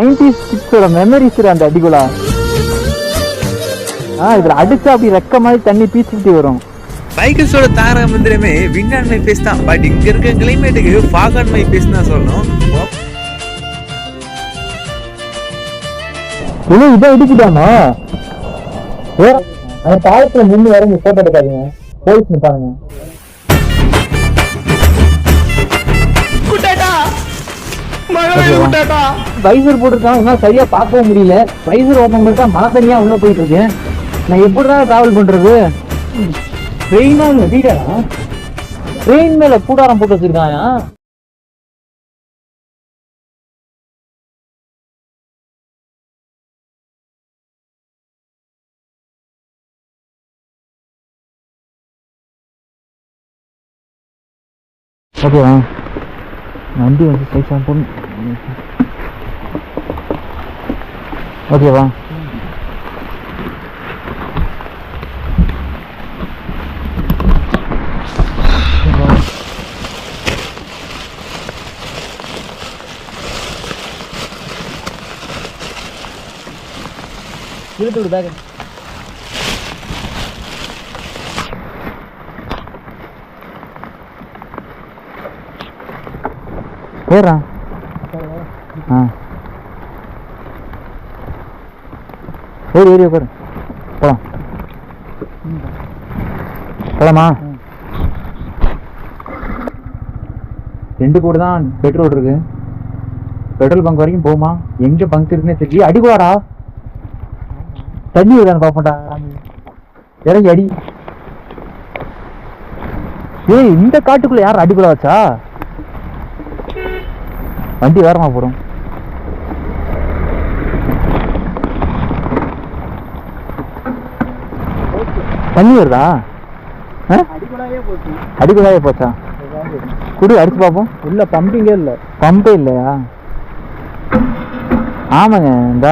90s கிட்ஸோட memories அந்த அடிக்குலா. இதுல அடிச்சா அப்படி ரெக்க மாதிரி தண்ணி பீச்சுக்கிட்டு வரும். பைக்கர்ஸோட தாரக மந்திரமே வின் அண்ட் மை பேஸ் தான். பட் இங்க இருக்க கிளைமேட்டுக்கு ஃபாக் அண்ட் மை பேஸ் தான் சொல்லணும். இதை இடிக்கிட்டாமா அந்த பாலத்துல நின்று இறங்கி போட்டோ எடுக்காதீங்க, போலீஸ் நிப்பாருங்க. வைசர் போட்டிருக்கான், இன்னும் சரியா பார்க்கவும் முடியல. வைசர் ஓப்பன் பண்ணிட்டா மழை தனியா உள்ள போயிட்டு இருக்கேன். நான் எப்படிதான் டிராவல் பண்றது? ட்ரெயினா இல்ல வீடா? ட்ரெயின் மேல கூடாரம் போட்டு வச்சிருக்காயா? ஓகேவா, வண்டி வந்து சைஸா போடணும். ஓகேவா, இழுத்து விடு பேக். ஏறா ஏறி ஏறி உட்காரு, போலாம் போலாமா? 2 கோடி தான் பெட்ரோல் இருக்கு. பெட்ரோல் பங்க் வரைக்கும் போகுமா? எங்க பங்க் இருக்குன்னே தெரியல. அடிக்குவாடா, தண்ணி வருதான்னு பாப்போம்டா. இறங்கி அடி. ஏய், இந்த காட்டுக்குள்ள யாரும் அடிக்குள்ள வச்சா? வண்டி வேறமா போடும். தண்ணி வருதா? அடிக்குள்ளாவே போச்சா? குடி அடிச்சு பாப்போம். இல்ல பம்பிங்கே இல்ல. பம்பே இல்லையா? ஆமாங்க, இந்த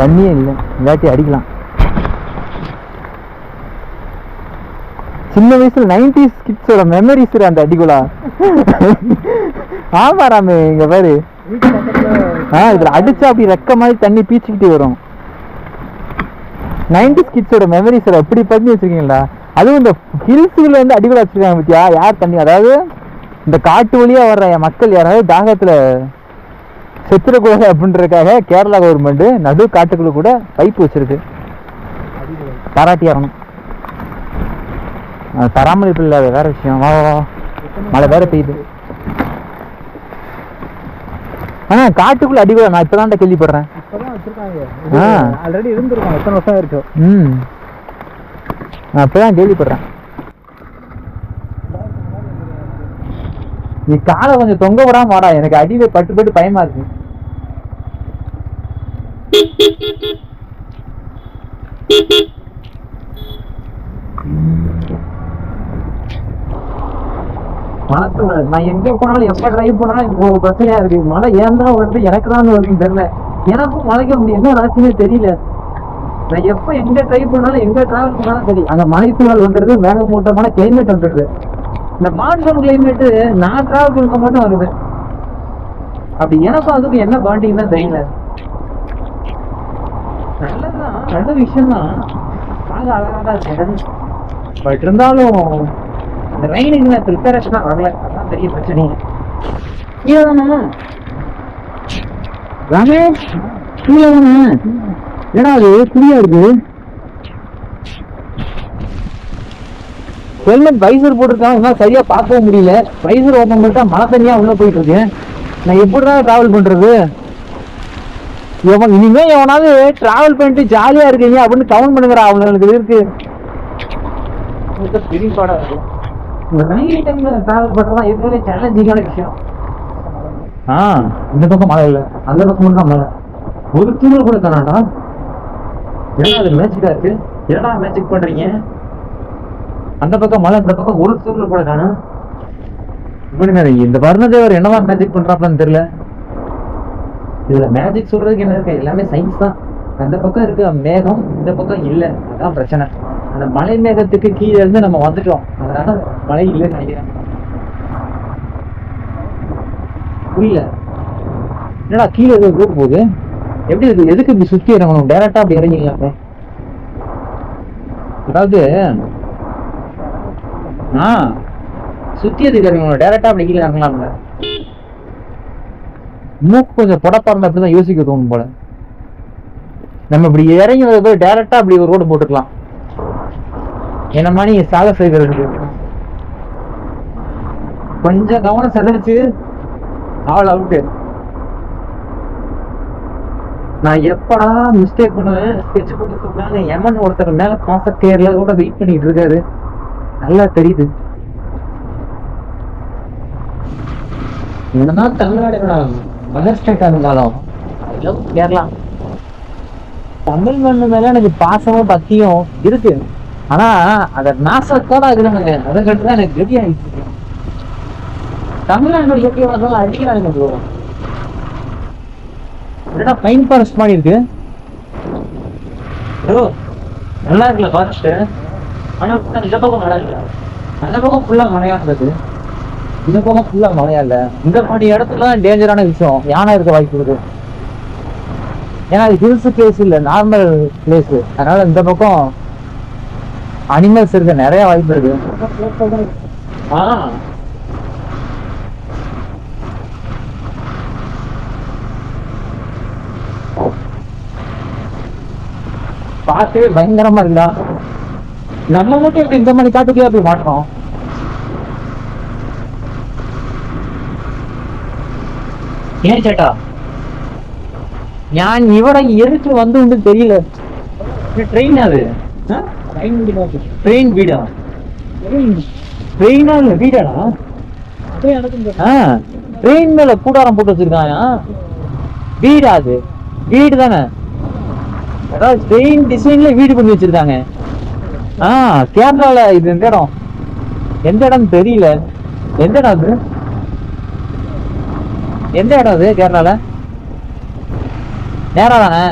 தண்ணியே இல்லை, இல்லாட்டி அடிக்கலாம். சின்ன வயசுல 90s கிட்ஸோட மெமரிஸ் அந்த அடிக்குலா. ஆமா ராமே, இங்க பாரு. இதுல அடிச்சா அப்படி ரெக்க மாதிரி தண்ணி பீச்சுக்கிட்டு வரும். 90s கிட்ஸோட மெமரிஸ் எப்படி பண்ணி வச்சிருக்கீங்களா? அதுவும் இந்த ஹில்ஸுக்குள்ள வந்து அடிக்குலா வச்சிருக்காங்க பத்தியா? யார் தண்ணி, அதாவது இந்த காட்டு வழியா வர்ற மக்கள் யாராவது தாகத்துல செத்துடக்கூடாது அப்படின்றதுக்காக கேரளா கவர்மெண்ட் நடு காட்டுக்குள்ள கூட பைப் வச்சிருக்கு. பாராட்டி ஆகணும். பராமரிப்பு இல்லாத வேற விஷயம். மழை வேற பெய்யுது. காட்டுக்குள்ள அடிக்குள்ள நான் இப்பதான் கேள்விப்படுறேன். ஆல்ரெடி இருந்திருக்கோம், எத்தனை வருஷம் இருக்கு. நான் இப்பதான் கேள்விப்படுறேன். நீ காலை கொஞ்சம் தொங்க விடாம வாடா, எனக்கு அடியில பட்டு பட்டு பயமா இருக்கு. நான் எங்க போனாலும் எப்ப டிரைவ் போனாலும் ஒரு பிரச்சனையா இருக்கு. மழை ஏன் தான் வருது, எனக்கு தான் வருதுன்னு தெரியல. எனக்கும் மழைக்க முடியும், என்ன ராசினே தெரியல. நான் எப்ப எங்க டிரைவ் பண்ணாலும் எங்க டிராவல் பண்ணாலும் சரி, அங்க மழைப்புகள் வந்துடுது, மேகமூட்டமான கிளைமேட் வந்துடுது. இந்த மான்சூன் கிளைமேட்டு நான் டிராவல் பண்ண மட்டும் வருது. அப்படி எனக்கும் அதுக்கும் என்ன பாண்டிங் தான் தெரியல. நல்லதான், நல்ல விஷயம் தான், பார்க்க அழகாதான் இருக்கு. பட் இருந்தாலும் இந்த ரெயினுக்கு ப்ரிப்பரேஷனா வரல, அதான் பெரிய பிரச்சனை. ரமேஷ், ஏன்னா அது புரியா இருக்கு. ஹெல்மெட் வைசர் போட்டிருக்கான், இன்னும் சரியா பார்க்கவும் முடியல. வைசர் ஓப்பன் பண்ணிட்டா மழை தனியா உள்ள போயிட்டு இருக்கேன். நான் எப்படிதான் டிராவல் பண்றது? இனிமே எவனாவது டிராவல் பண்ணிட்டு ஜாலியா இருக்கீங்க அப்படின்னு கவுண்ட் பண்ணுங்கிறா. அவங்களுக்கு இருக்கு பெரிய பாடம் இருக்கு. டிராவல் பண்றதுதான் இருக்கிறதே சேலஞ்சிங்கான விஷயம். இந்த பக்கம் மழை இல்லை, அந்த பக்கம் தான் மழை. ஒரு தூரல் கூட காணாடா. ஏன்னா அது மேஜிக்கா இருக்கு. என்னடா மேஜிக் பண்றீங்க? அந்த பக்கம் மழை, இந்த பக்கம் ஒரு தூரல் கூட காணும். இந்த வர்ணதேவர் என்னவா மேஜிக் பண்றாப்லன்னு தெரியல. இதுல மேஜிக் சொல்றதுக்கு என்ன இருக்கு? எல்லாமே சயின்ஸ் தான். அந்த பக்கம் இருக்கு மேகம், இந்த பக்கம் இல்லை, அதான் பிரச்சனை. அந்த மலை மேகத்துக்கு கீழே இருந்து நம்ம வந்துட்டோம், அதனால மழை இல்லைன்னு நினைக்கிறேன். புரியல. என்னடா கீழே எதுவும் ரூட் போகுது? எப்படி இருக்கு? எதுக்கு இப்படி சுத்தி இறங்கணும்? டைரக்டா அப்படி இறங்கிக்கலாமே. அதாவது சுத்தி எதுக்கு இறங்கணும்? டைரக்டா அப்படி கீழே இறங்கலாம்ல. மூக்கு கொஞ்சம் புடப்பாருந்தா அப்படிதான் யோசிக்க தோணும் போல. நம்ம இப்படி இறங்கி வர போய் டைரக்டா அப்படி ஒரு ரோடு போட்டுக்கலாம். என்ன மாதிரி சாகசைகள் கொஞ்சம் கவனம் செதறிச்சு ஆள் அவுட்டு. நான் எப்படா மிஸ்டேக் பண்ணுவேன் ஸ்கெட்ச் போட்டு சொல்றாங்க. எமன் ஒருத்தர் மேல பாசக்கேர்ல கூட வெயிட் பண்ணிட்டு இருக்காரு. நல்லா தெரியுது. என்னதான் தமிழ்நாடு மதர் ஸ்டேட்டா இருந்தாலும் கேரளா தமிழ் மண்ணு மேல எனக்கு பாசமும் பக்தியும் இருக்கு. ஆனா அத நாசத்தோட இருக்கிறாங்க. அதை கட்டுதான் எனக்கு கெட்டி ஆகிட்டு இருக்கு. தமிழ்நாடு எப்படி வந்தாலும் அடிக்கிறாங்க. என்னடா பைன் ஃபாரஸ்ட் மாதிரி இருக்கு. நல்லா இருக்குல்ல ஃபாரஸ்ட். ஆனா இந்த பக்கம் நல்லா இருக்கு. அந்த பக்கம் ஃபுல்லா மழையா இருந்தது. இந்த பக்கம் ஃபுல்லா மழையா இல்ல. இந்த மாதிரி இடத்துல டேஞ்சரான விஷயம் யானை இருக்க வாய்ப்பு இருக்கு. ஏன்னா அது ஹில்ஸ் பிளேஸ் இல்ல, நார்மல் பிளேஸ். அதனால இந்த பக்கம் அனிமல்ஸ் இருக்க நிறைய வாய்ப்பு இருக்கு. பார்க்கவே பயங்கரமா இருக்குடா. நம்ம மட்டும் எப்படி இந்த மாதிரி காட்டுக்குள்ளே போய் மாட்டோம்? ஏன் சேட்டா ഞാൻ ഇവിടെ எதுக்கு வந்து தெரியல. ட்ரெயின் அது ட்ரெயின் வீடா? ட்ரெயினா இல்ல வீடாடா? ட்ரெயின் மேல கூடாரம் போட்டு வச்சிருக்காங்க. வீடா அது? வீடு தானே. அதாவது ட்ரெயின் டிசைன்ல வீடு பண்ணி வச்சிருக்காங்க. கேரளால இது எந்த இடம்? எந்த இடம் தெரியல. எந்த இடம் அது? எந்த இடம் அது கேரளால? நேரா தானே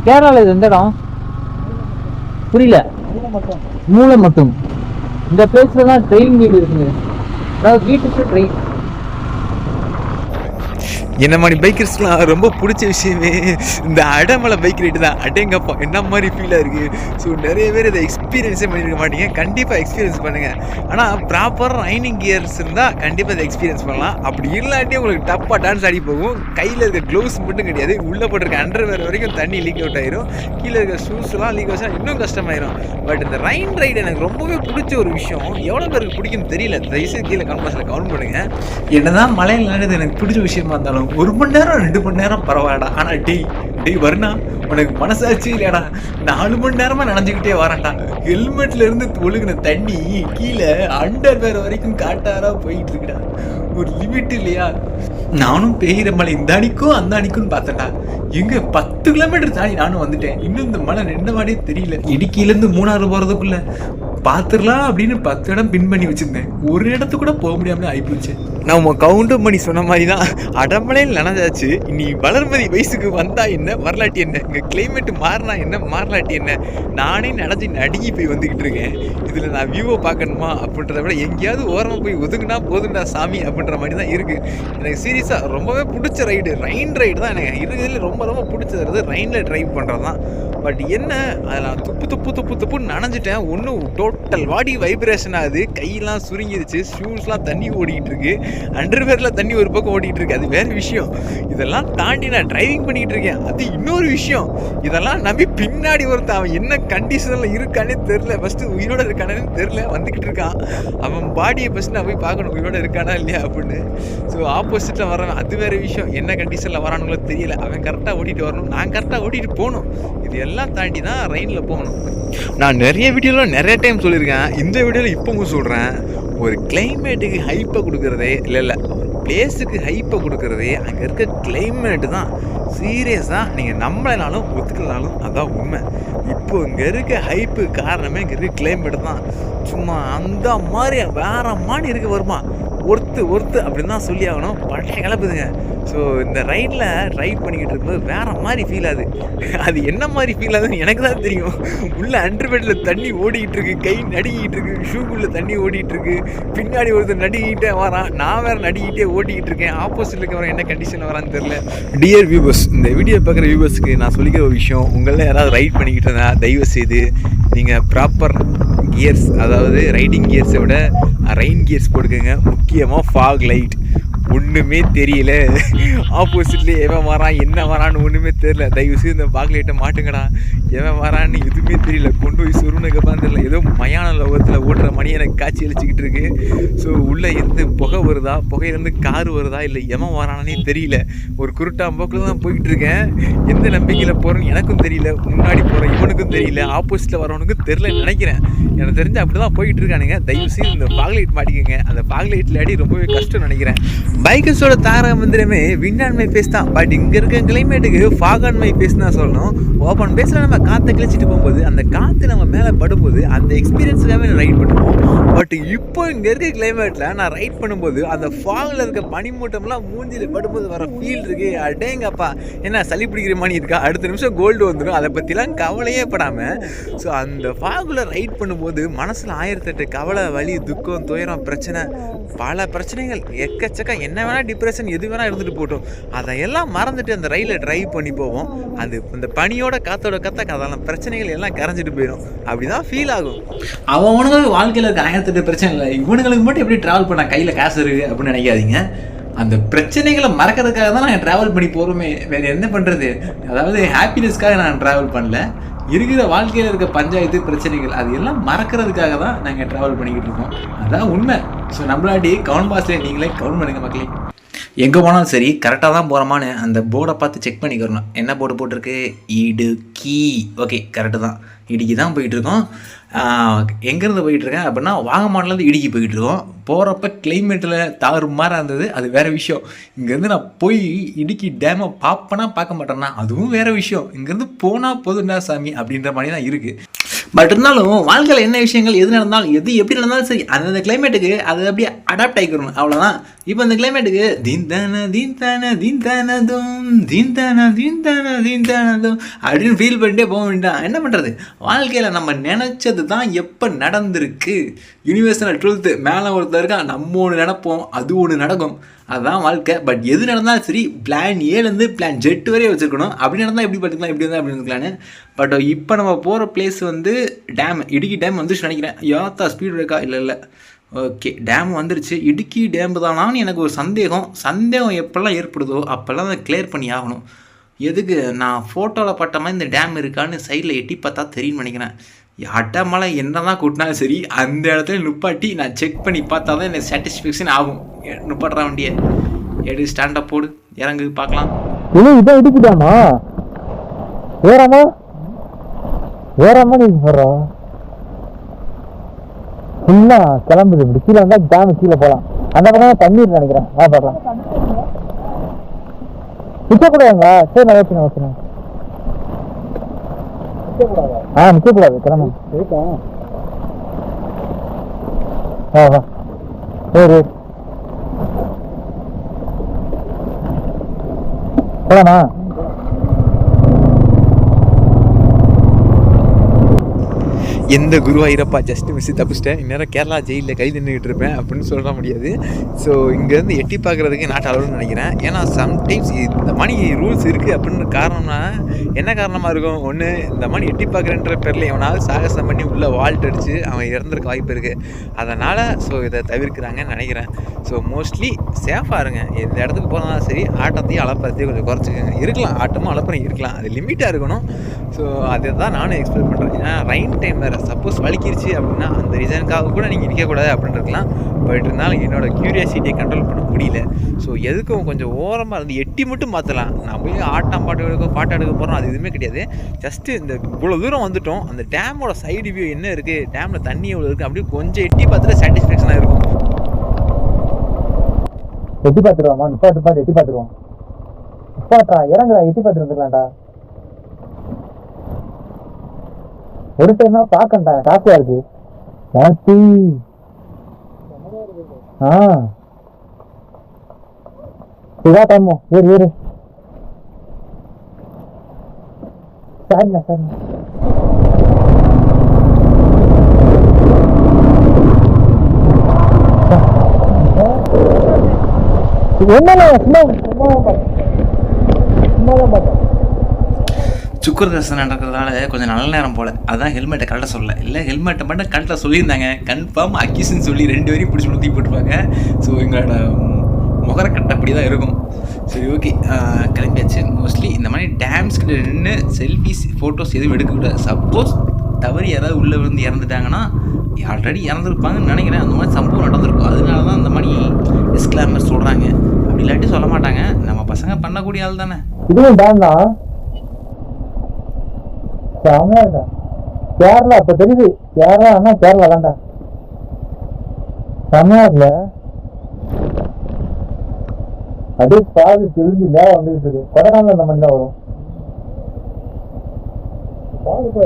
கேரளால. இது எந்த இடம் புரியல. மூளை மட்டும். இந்த பிளேஸ்ல தான் ட்ரெயின் வீடு இருக்குங்க. அதாவது வீட்டுக்கு ட்ரெயின். என்ன மாதிரி பைக்கர்ஸ்லாம் ரொம்ப பிடிச்ச விஷயமே இந்த அடமலை பைக் ரைடு தான். அடேங்கப்பா என்ன மாதிரி ஃபீலாக இருக்குது. ஸோ நிறைய பேர் இதை எக்ஸ்பீரியன்ஸே பண்ணியிருக்க மாட்டீங்க. கண்டிப்பாக எக்ஸ்பீரியன்ஸ் பண்ணுங்கள். ஆனால் ப்ராப்பராக ரைனிங் கியர்ஸ் இருந்தால் கண்டிப்பாக இதை எக்ஸ்பீரியன்ஸ் பண்ணலாம். அப்படி இல்லாட்டி உங்களுக்கு டப்பாக டான்ஸ் ஆடி போகும். கையில் இருக்க க்ளவுஸ் மட்டும் கிடையாது, உள்ளே போட்டிருக்க அண்டர்வேர் வரைக்கும் தண்ணி லீக் அவுட் ஆயிரும். கீழே இருக்க ஷூஸ்லாம் லீக் ஆச்சா இன்னும் கஷ்டமாயிரும். பட் இந்த ரைன் ரைடு எனக்கு ரொம்பவே பிடிச்ச ஒரு விஷயம். எவ்வளோ பேருக்கு பிடிக்கும்னு தெரியல. தயவுசெய்து கீழே கமெண்ட்ஸில் கவுண்ட் பண்ணுங்கள். என்னதான் மழையில் நடந்தது எனக்கு பிடிச்ச விஷயமா இருந்தாலும் 1 மணி நேரம் 2 மணி நேரம் பரவாயில்லடா. ஆனால் டேய் வருணா, உனக்கு மனசாச்சு இல்லையாடா? 4 மணி நேரமா நனைஞ்சுக்கிட்டே வரேன்டா. ஹெல்மெட்ல இருந்து ஒழுகுன தண்ணி கீழே அண்டர்வேர் வரைக்கும் காட்டாரா போயிட்டு இருக்குடா. ஒரு லிமிட் இல்லையா? நானும் பெய்கிற மழை இந்த அணிக்கும் அந்த அணிக்கும் பார்த்தேன்டா. எங்க 10 கிலோமீட்டர் தாண்டி நானும் வந்துட்டேன். இன்னும் இந்த மழை நின்ற மாதிரியே தெரியல. இடுக்கியிலேருந்து மூணாறு போறதுக்குள்ள பார்த்துடலாம் அப்படின்னு 10 இடம் பின் பண்ணி வச்சிருந்தேன். ஒரு இடத்து கூட போக முடியாம ஆயிப்போச்சு. நம்ம கவுண்டும் பண்ணி சொன்ன மாதிரி தான் அடமலையில் நனைஞ்சாச்சு. இனி வளர்மதி வயசுக்கு வந்தா என்ன, வரலாட்டி என்ன, இங்கே கிளைமேட் மாறினா என்ன, மாறலாட்டி என்ன, நானே நனைஞ்சு நடுங்கி போய் வந்துக்கிட்டு இருக்கேன். இதில் நான் வியூவை பார்க்கணுமா அப்படின்றத விட எங்கேயாவது ஓரமாக போய் ஒதுங்கினா போதுண்டா சாமி அப்படின்ற மாதிரி தான் இருக்குது. எனக்கு சீரியஸாக ரொம்பவே பிடிச்ச ரைடு ரைன் ரைடு தான். எனக்கு இருக்கிறதுல ரொம்ப ரொம்ப பிடிச்சது ரைனில் ட்ரைவ் பண்ணுறது தான். பட் என்ன அதில் நான் துப்புன்னு நனைஞ்சிட்டேன். ஒன்றும் டோட்டல் பாடி வைப்ரேஷன் ஆகுது. கையெல்லாம் சுருங்கிருச்சு. ஷூஸ்லாம் தண்ணி ஓடிக்கிட்டு இருக்கு. அண்டர்வேர்ல தண்ணி ஒரு பக்கம் ஓடிட்டு இருக்கு. அது வேற விஷயம். இதெல்லாம் தாண்டி நான் டிரைவிங் பண்ணிட்டு இருக்கேன். அது இன்னொரு விஷயம். இதெல்லாம் நம்பி பின்னாடி ஒருத்தன் அவன் என்ன கண்டிஷன்ல இருக்கானே தெரியல. ஃபர்ஸ்ட் உயிரோட இருக்கானே தெரியல, வந்துகிட்டு இருக்கான். அவன் பாடியை ஃபர்ஸ்ட் நான் போய் பார்க்கணும் உயிரோட இருக்கானா இல்லையா அப்படின்னு. ஸோ ஆப்போசிட்ல வரவன் அது வேற விஷயம். என்ன கண்டிஷன்ல வரானுங்களோ தெரியல. அவன் கரெக்டாக ஓட்டிட்டு வரணும், நான் கரெக்டாக ஓட்டிட்டு போகணும். இது எல்லாம் தாண்டி தான் ரைன்ல போகணும். நான் நிறைய வீடியோவில் நிறைய டைம் சொல்லியிருக்கேன். இந்த வீடியோவில் இப்போவும் சொல்கிறேன். ஒரு கிளைமேட்டுக்கு ஹைப்பை கொடுக்குறதே இல்லை பிளேஸுக்கு ஹைப்பை கொடுக்குறதே அங்கே இருக்க கிளைமேட்டு தான். சீரியஸாக நீங்கள் நம்மளாலும் ஒத்துக்கலாலும் அதான் உண்மை. இப்போ இங்கே இருக்க ஹைப்பு காரணமே இங்கே இருக்க கிளைமேட்டு தான். சும்மா அந்த மாதிரி வேற மாதிரி இருக்க வருமா ஒர்த்து அப்படின்னு தான் சொல்லி ஆகணும். பழைய கிளப்புதுங்க. ஸோ இந்த ரைட் பண்ணிக்கிட்டு இருக்கும்போது வேறு மாதிரி ஃபீல் ஆகுது. அது என்ன மாதிரி ஃபீல் ஆகுதுன்னு எனக்கு தான் தெரியும். உள்ளே அண்டர்பெட்டில் தண்ணி ஓடிக்கிட்டு இருக்கு, கை நடுக்கிட்டு இருக்கு, ஷூக்குள்ளே தண்ணி ஓடிக்கிட்டு இருக்கு, பின்னாடி ஒருத்தர் நடுக்கிட்டே வரான், நான் வேறு நடுக்கிட்டே ஓட்டிக்கிட்டு இருக்கேன். ஆப்போசிட்டில் இருக்கிறவன் என்ன கண்டிஷனில் வரான்னு தெரில. டியர் வியூவர்ஸ், இந்த வீடியோ பார்க்குற வியூவர்ஸ்க்கு நான் சொல்லிக்கிற ஒரு விஷயம், உங்களில் யாராவது ரைட் பண்ணிக்கிட்டு இருந்தா தயவு செய்து நீங்கள் ப்ராப்பர் கியர்ஸ், அதாவது ரைடிங் கியர்ஸை விட ரெயின் கியர்ஸ் போட்டுக்கோங்க. முக்கியமாக ஃபாக் லைட். ஒன்றுமே தெரியல, ஆப்போசிட்லேயே எவன் வரான் என்ன வரான்னு ஒன்றுமே தெரியல. தயவு செய்து இந்த ஃபாக் லைட்டை மாட்டுங்கடா. எவன் வரான்னு எதுவுமே தெரியல, கொண்டு போய் சொருணுக்கப்பான்னு தெரியல. ஏதோ மயான லோகத்தில் ஓட்டுற மணி எனக்கு காட்சி அளிச்சிக்கிட்டு இருக்கு. ஸோ உள்ளே இருந்து புகை வருதா, புகையிலேருந்து கார் வருதா, இல்லை எவன் வரானே தெரியல. ஒரு குருட்டாம்போக்கில் தான் போய்கிட்டு இருக்கேன். எந்த நம்பிக்கையில் போகிறேன்னு எனக்கும் தெரியல, முன்னாடி போகிற இவனுக்கும் தெரியல, ஆப்போசிட்டில் வரவனுக்கும் தெரியலன்னு நினைக்கிறேன். எனக்கு தெரிஞ்சு அப்படி தான் போய்கிட்டு இருக்கானுங்க. தயவு செய்து இந்த ஃபாக் லைட் மாட்டிக்கோங்க. அந்த ஃபாக் லைட்டில் அடி ரொம்பவே கஷ்டம் நினைக்கிறேன். பைக்கர்ஸோட தாரக மந்திரமே விண்ட் அண்ட் மை ஃபேஸ் தான். பட் இங்கே இருக்க கிளைமேட்டுக்கு ஃபாக் அண்ட் மை ஃபேஸ் தான் சொல்லணும். ஓப்பன் பேஸில் நம்ம காற்றை கிழிச்சிட்டு போகும்போது அந்த காற்று நம்ம மேலே படும்போது அந்த எக்ஸ்பீரியன்ஸுக்காகவே நான் ரைட் பண்ணுவோம். பட் இப்போ இங்கே இருக்க கிளைமேட்டில் நான் ரைட் பண்ணும்போது அந்த ஃபாகில் இருக்க பனிமூட்டம்லாம் மூஞ்சியில் படும்போது வர ஃபீல் இருக்குது. அடேங்கப்பா, என்ன சளி பிடிக்கிற மாதிரி இருக்கா, அடுத்த நிமிஷம் கோல்டு வந்துடும், அதை பற்றிலாம் கவலையே படாமல். ஸோ அந்த ஃபாகில் ரைட் பண்ணும்போது மனசில் 1008 கவலை, வலி, துக்கம், துயரம், பிரச்சனை, பல பிரச்சனைகள் எக்கச்சக்கம், என்ன வேணால் டிப்ரெஷன் எது வேணால் இருந்துட்டு போட்டோம், அதையெல்லாம் மறந்துட்டு அந்த ரயிலை ட்ரைவ் பண்ணி போவோம். அது அந்த பனியோட காற்றோட அதெல்லாம் பிரச்சனைகள் எல்லாம் கரைஞ்சிட்டு போயிடும். அப்படி தான் ஃபீல் ஆகும். அவனுங்களுக்கு வாழ்க்கையில் இருக்க 1008 பிரச்சனை இல்லை, இவனுங்களுக்கு மட்டும் எப்படி ட்ராவல் பண்ண கையில் காசு இருக்குது அப்படின்னு நினைக்காதீங்க. அந்த பிரச்சனைகளை மறக்கிறதுக்காக தான் நான் ட்ராவல் பண்ணி போகிறோமே, வேறு என்ன பண்ணுறது. அதாவது ஹாப்பினஸ்க்காக நான் ட்ராவல் பண்ணல, இருக்கிற வாழ்க்கையில் இருக்க பஞ்சாயத்து பிரச்சனைகள் அது எல்லாம் மறக்கிறதுக்காக தான் நாங்கள் ட்ராவல் பண்ணிக்கிட்டு இருக்கோம். அதான் உண்மை. ஸோ நம்மளாடி கவுன் பாஸ்லேயே நீங்களே கவுன் பண்ணுங்க மக்களே. எங்கே போனாலும் சரி கரெக்டாக தான் போகிறோமான்னு அந்த போர்டை பார்த்து செக் பண்ணிக்கிறணும். என்ன போர்டு போட்டிருக்கு? இடுக்கி. ஓகே, கரெக்டு தான், இடுக்கி தான் போயிட்டுருக்கோம். எங்கேருந்து போயிட்டுருக்கேன் அப்படின்னா வாகமான்லேருந்து இடுக்கி போயிட்டுருக்கோம். போகிறப்ப கிளைமேட்டில் தாறுமாறாக இருந்தது, அது வேறு விஷயம். இங்கேருந்து நான் போய் இடுக்கி டேமை பார்ப்பேனா பார்க்க மாட்டேன்னா அதுவும் வேறு விஷயம். இங்கேருந்து போனால் போதுண்டா சாமி அப்படின்ற மாதிரி தான் இருக்குது. பட் இருந்தாலும் வாழ்க்கையில் என்ன விஷயங்கள் எது நடந்தாலும் எது எப்படி நடந்தாலும் சரி அந்தந்த கிளைமேட்டுக்கு அது அப்படியே அடாப்ட் ஆகிக்கணும், அவ்வளோதான். இப்போ இந்த கிளைமேட்டுக்கு அப்படின்னு ஃபீல் பண்ணிட்டே போக வேண்டாம். என்ன பண்ணுறது, வாழ்க்கையில் நம்ம நினச்சது தான் எப்போ நடந்திருக்கு. யூனிவர்சல் ட்ரூத், மேலே ஒருத்தர் இருக்கா, நம்ம ஒன்று நினைப்போம், அது ஒன்று நடக்கும், அதுதான் வாழ்க்கை. பட் எது நடந்தாலும் சரி பிளான் ஏலேருந்து பிளான் ஜெட் வரையே வச்சுருக்கணும். அப்படி நடந்தால் எப்படி பார்த்துக்கலாம், எப்படி இருந்தால் அப்படி இருந்துக்கலான்னு. பட் இப்போ நம்ம போகிற பிளேஸ் வந்து டேம், இடுக்கி டேம் வந்துருச்சு நினைக்கிறேன். யாத்தா ஸ்பீட் இருக்கா? இல்லை, ஓகே, டேம் வந்துருச்சு. இடுக்கி டேம் தானான்னு எனக்கு ஒரு சந்தேகம் எப்போல்லாம் ஏற்படுதோ அப்போல்லாம் அதை கிளியர் பண்ணி ஆகணும். எதுக்கு, நான் ஃபோட்டோவில் பட்ட மாதிரி இந்த டேம் இருக்கான்னு சைடில் எட்டி பார்த்தா தெரியும்னு நினைக்கிறேன். அட்டமலை என்ன தான் கூட்டினாலும் சரி அந்த இடத்துல நுப்பாட்டி நான் செக் பண்ணி பார்த்தா தான் எனக்கு சாட்டிஸ்ஃபேக்ஷன் ஆகும். நுப்பாடுற வண்டியை எடு, ஸ்டாண்டப் போடு, இறங்கு பார்க்கலாம். இதான் இடிக்கிட்டாமா ஏறாமா நீ போடுறா ஃபுல்லா கிளம்புது. இப்படி கீழே வந்தா டேமு கீழே போகலாம். அந்த பக்கம் தண்ணீர் நினைக்கிறேன். பார்க்கலாம், நிற்கக்கூடாதுங்களா? சரி, நான் ஓகேண்ணா. நிற்கக்கூடாது, கிளம்பு. சரி போலாமா? எந்த குருவாயிரப்பா, ஜஸ்ட் மிஸ் தப்பிச்சிட்டேன். இந்நேரம் கேரளா ஜெயிலில் கைது நின்றுட்டு இருப்பேன் அப்படின்னு சொல்ல முடியாது. ஸோ இங்கேருந்து எட்டி பார்க்குறதுக்கு நாட் அலவுன்னு நினைக்கிறேன். ஏன்னா சம்டைம்ஸ் இந்த மணி ரூல்ஸ் இருக்குது அப்படின்னு காரணம்னா என்ன காரணமாக இருக்கும்? ஒன்று, இந்த மணி எட்டி பார்க்குறேன்ற பேரில் எவனாவது சாகசம் பண்ணி உள்ளே வால்ட் அடித்து அவன் இறந்துருக்க வாய்ப்பு இருக்குது. அதனால் ஸோ இதை தவிர்க்கிறாங்கன்னு நினைக்கிறேன். ஸோ மோஸ்ட்லி சேஃபாக இருங்க. எந்த இடத்துக்கு போனாலும் சரி ஆட்டத்தையும் அளப்பறதையும் கொஞ்சம் குறைச்சிக்கோங்க. இருக்கலாம், ஆட்டமும் அளப்பறையும் இருக்கலாம், அது லிமிட்டாக இருக்கணும். ஸோ அதை தான் நானும் எக்ஸ்பெக்ட் பண்ணுறேன். ஏன்னா ரைன் டைம் வேறு, சப்போஸ் வலிக்கிருச்சு அப்படின்னா அந்த ரீசனுக்காக கூட நீங்கள் நிற்கக்கூடாது அப்படின்னு இருக்கலாம். பட் இருந்தாலும் என்னோடய க்யூரியாசிட்டியை கண்ட்ரோல் பண்ண முடியல. ஸோ எதுக்கும் கொஞ்சம் ஓரமாக இருந்து எட்டி மட்டும் மாற்றலாம். நான் போய் பாட்டு எடுக்க போகிறோம், அது எதுவுமே கிடையாது. ஜஸ்ட்டு இந்த இவ்வளோ தூரம் வந்துட்டோம், அந்த டேமோட சைடு வியூ என்ன இருக்குது, டேமில் தண்ணி எவ்வளோ இருக்குது, அப்படியே கொஞ்சம் எட்டி பார்த்துட்டு சாட்டிஸ்ஃபேக்ஷனாக இருக்கும். எட்டி பார்த்துருவாமா? நிப்பாட்டு எட்டி பார்த்துருவோம். நிப்பாட்டா, இறங்குறா, எட்டி பார்த்துட்டு வந்துக்கலாம்டா. ஒரு டைம்னா பார்க்கண்டா, காப்பியா இருக்கு. இதான் டைமோ ஏறு சரிண்ணா சரிண்ணா. சுக்கர தரிசனம் நடக்கிறதுனால கொஞ்சம் நல்ல நேரம் போல், அதான் ஹெல்மெட்டை கரெக்டாக சொல்லலை. இல்லை ஹெல்மெட்டை மட்டும் கரெக்டாக சொல்லியிருந்தாங்க, கன்ஃபார்ம் அக்கிஸ்ன்னு சொல்லி 2 பேரையும் பிடிச்சி ஊற்றி போட்டுருப்பாங்க. ஸோ எங்களோட முகரக்கட்டை அப்படி தான் இருக்கும். சரி ஓகே, கிளம்பியாச்சு. மோஸ்ட்லி இந்த மாதிரி டேம்ஸ் கிட்ட நின்று செல்ஃபிஸ் ஃபோட்டோஸ் எதுவும் எடுக்கக்கூடாது. சப்போஸ் தவறி யாராவது உள்ளே விழுந்து இறந்துட்டாங்கன்னா ஆல்ரெடி இறந்துருப்பாங்கன்னு நினைக்கிறேன். அந்த மாதிரி சம்பவம் நடந்திருக்கும். அதனால தான் அந்த மாதிரி டிஸ்க்ளைமர் சொல்கிறாங்க. அப்படி இல்லாட்டி சொல்ல மாட்டாங்க. நம்ம பசங்க பண்ணக்கூடிய ஆள் தானே. இதுவும் டேம் தான். கேரளா இப்ப தெரியுது. கேரளா கேரளா தான்டா. தமிழ்நாட்டுல அப்படியே பாது தெரிஞ்சு லேவா வந்துட்டு இருக்கு. கொடைக்கானல் அந்த மாதிரி தான் வரும்.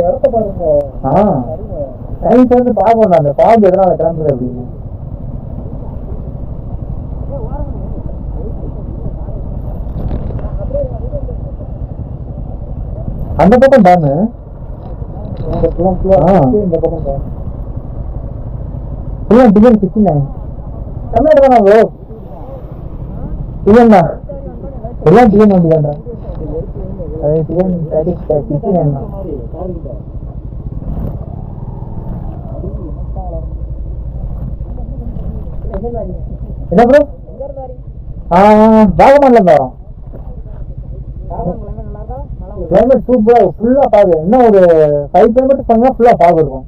இடத்த பாருங்க. டைம் வந்து பார்க்கணும் அந்த பாம்பு எதனால கிளம்புது அப்படின்னு. அந்த பக்கம் டேமு, இந்த பக்கம் டேம். டிஎன் 69 தமிழ்நாடு தானே ப்ரோ? இல்லைண்ணா எல்லாம் டிஎன் வண்டி தான்டா. டிஎன் 69 தான். என்ன ப்ரோ? வாகமான்ல இருந்து வரோம். கிளைமேட் சூப்பரா ஃபுல்லா பாகு. இன்னும் ஒரு 5 கிலோமீட்டர் பண்ணா ஃபுல்லா பாகு இருக்கும்.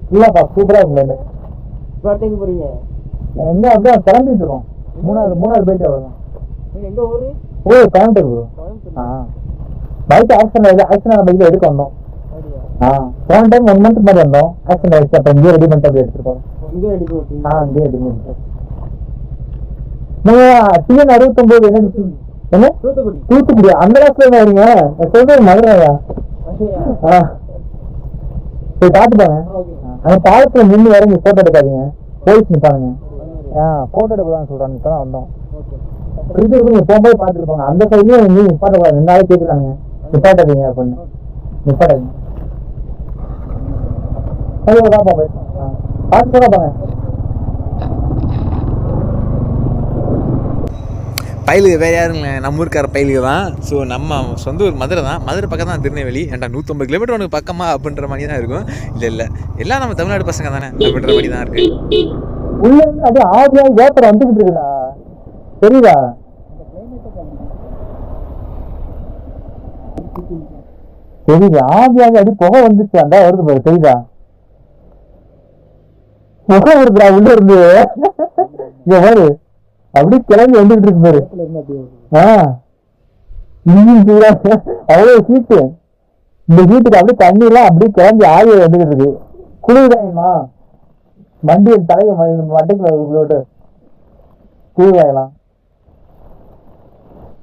ஃபுல்லா பாகு சூப்பரா இருக்கும் கிளைமேட். போறீங்க எங்க? அப்படியே கிளம்பிட்டு இருக்கோம். மூணாவது போயிட்டு வரும். கோயம்புத்தூர் ப்ரோ. பைக் ஆக்சிடென்ட் பைக்ல எடுக்க வந்தோம். போன டைம் 1 மந்த் மாதிரி வந்தோம். ஆக்சிடென்ட் ஆயிடுச்சு. அப்ப இங்கே ரெடி பண்ணிட்டு அப்படியே எடுத்துருக்கோம். இங்கே ரெடி பண்ணிட்டு நீங்க டிஎன் 69 என்ன தூத்துக்குடி அந்த இடத்துல வரீங்க? சொல்றது மதுரையா? போய் பார்த்துப்பாங்க. அந்த பாலத்துல நின்று இறங்கி போட்டோ எடுக்காதீங்க, போலீஸ் நிற்பானுங்க. போட்டோ எடுக்கலாம்னு சொல்றாங்க. இப்பதான் வந்தோம். நீங்க போகும்போது பார்த்துட்டு இருப்பாங்க. அந்த சைட்லயும் நீங்க நிப்பாட்டக்கூடாது. 2 நாளைக்கு கேட்குறாங்க நிப்பாட்டாதீங்க அப்படின்னு. நிப்பாட்டாதீங்க பார்த்து சொல்ல பயிலுக்கு வேறு யாருங்க, நம்ம ஊருக்கார பயிலுக்கு தான். ஸோ நம்ம சொந்த ஊர் மதுரை தான். மதுரை பக்கம் தான் திருநெல்வேலி. ஏன்டா 150 கிலோமீட்டர் உனக்கு பக்கமா அப்படின்ற மாதிரி தான் இருக்கும். இல்லை எல்லாம் நம்ம தமிழ்நாடு பசங்க தானே அப்படின்ற மாதிரி தான் இருக்கு. உள்ள அப்படியே ஆவியாக வேப்பரை வந்துக்கிட்டு இருக்குடா, தெரியுதா? தெரியுது, ஆவியாக அடி புகை வந்துச்சு. அந்த வருது பாரு, தெரியுதா? புகை வருதுடா உள்ள இருந்து. இங்க பாரு, அப்படியே கிளம்பி வந்துகிட்டு இருக்கு பாரு. அவ்வளவு ஹீட்டு. இந்த ஹீட்டுக்கு அப்படியே தண்ணி எல்லாம் அப்படியே கிளம்பி ஆவியை வந்துகிட்டு இருக்கு. குளிர்தாயமா வண்டியை தலையை வண்டிக்கு குளிர்தாயலாம்.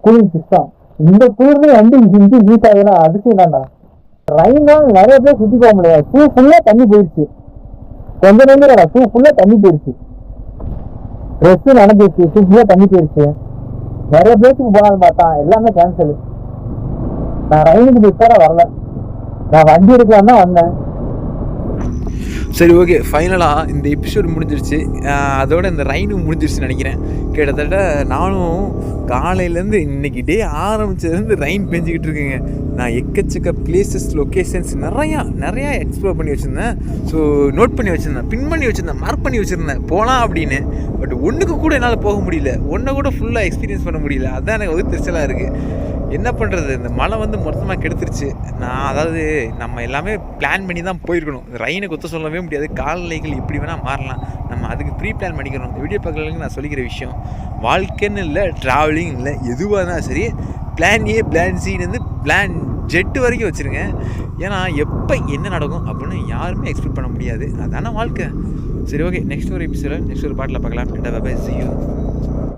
Cooling system. இந்த குளிர்ல வண்டி இஞ்சி ஹீட் ஆகலாம். அதுக்கு என்னண்டா ட்ரெயின்லாம் நிறைய பேர் சுத்தி போக முடியாது. பூ ஃபுல்லா தண்ணி போயிடுச்சு. கொஞ்சம் நேரம் பூ ஃபுல்லா தண்ணி போயிடுச்சு. ட்ரெஸ் நடந்துச்சு, பூ ஃபுல்லா தண்ணி போயிடுச்சு. நிறைய பேருக்கு போனாலும் பார்த்தா எல்லாமே கேன்சல். நான் ரயிலுக்கு இப்போ வரல, நான் வண்டி எடுக்கலாம் தான் வந்தேன். சரி ஓகே, ஃபைனலாக இந்த எபிசோடு முடிஞ்சிருச்சு. அதோட இந்த ரைனும் முடிஞ்சிருச்சுன்னு நினைக்கிறேன். கிட்டத்தட்ட நானும் காலையிலேருந்து இன்றைக்கி டே ஆரம்பிச்சதுலேருந்து ரைன் பெஞ்சிக்கிட்டு இருக்குங்க. நான் எக்கச்சக்க பிளேசஸ் லொக்கேஷன்ஸ் நிறையா எக்ஸ்ப்ளோர் பண்ணி வச்சுருந்தேன். ஸோ நோட் பண்ணி வச்சுருந்தேன், பின் பண்ணி வச்சுருந்தேன், மார்க் பண்ணி வச்சுருந்தேன் போகலாம் அப்படின்னு. பட் ஒன்றுக்கு கூட என்னால் போக முடியல, ஒன்றை கூட ஃபுல்லாக எக்ஸ்பீரியன்ஸ் பண்ண முடியல. அதுதான் எனக்கு ஒரு தெரிச்சலாக இருக்குது. என்ன பண்ணுறது, இந்த மழை வந்து மொத்தமாக கெடுத்துருச்சு. அதாவது நம்ம எல்லாமே பிளான் பண்ணி தான் போயிருக்கணும். ரெயினை குத்த சொல்லவே முடியாது. காலநிலைகள் எப்படி வேணால் மாறலாம். நம்ம அதுக்கு ப்ரீ பிளான் பண்ணிக்கணும். இந்த வீடியோ பார்க்கறதுக்கு நான் சொல்லிக்கிற விஷயம், வாழ்க்கைன்னு இல்லை, ட்ராவலிங் இல்லை, எதுவாக தான் சரி, பிளான் ஏ பிளான் சின்னு பிளான் ஜெட்டு வரைக்கும் வச்சுருங்க. ஏன்னா எப்போ என்ன நடக்கும் அப்படின்னு யாருமே எக்ஸ்பெக்ட் பண்ண முடியாது. அதான வாழ்க்கை. சரி ஓகே, நெக்ஸ்ட் ஒரு எபிசோட நெக்ஸ்ட் ஒரு பாட்டில் பார்க்கலாம். See you.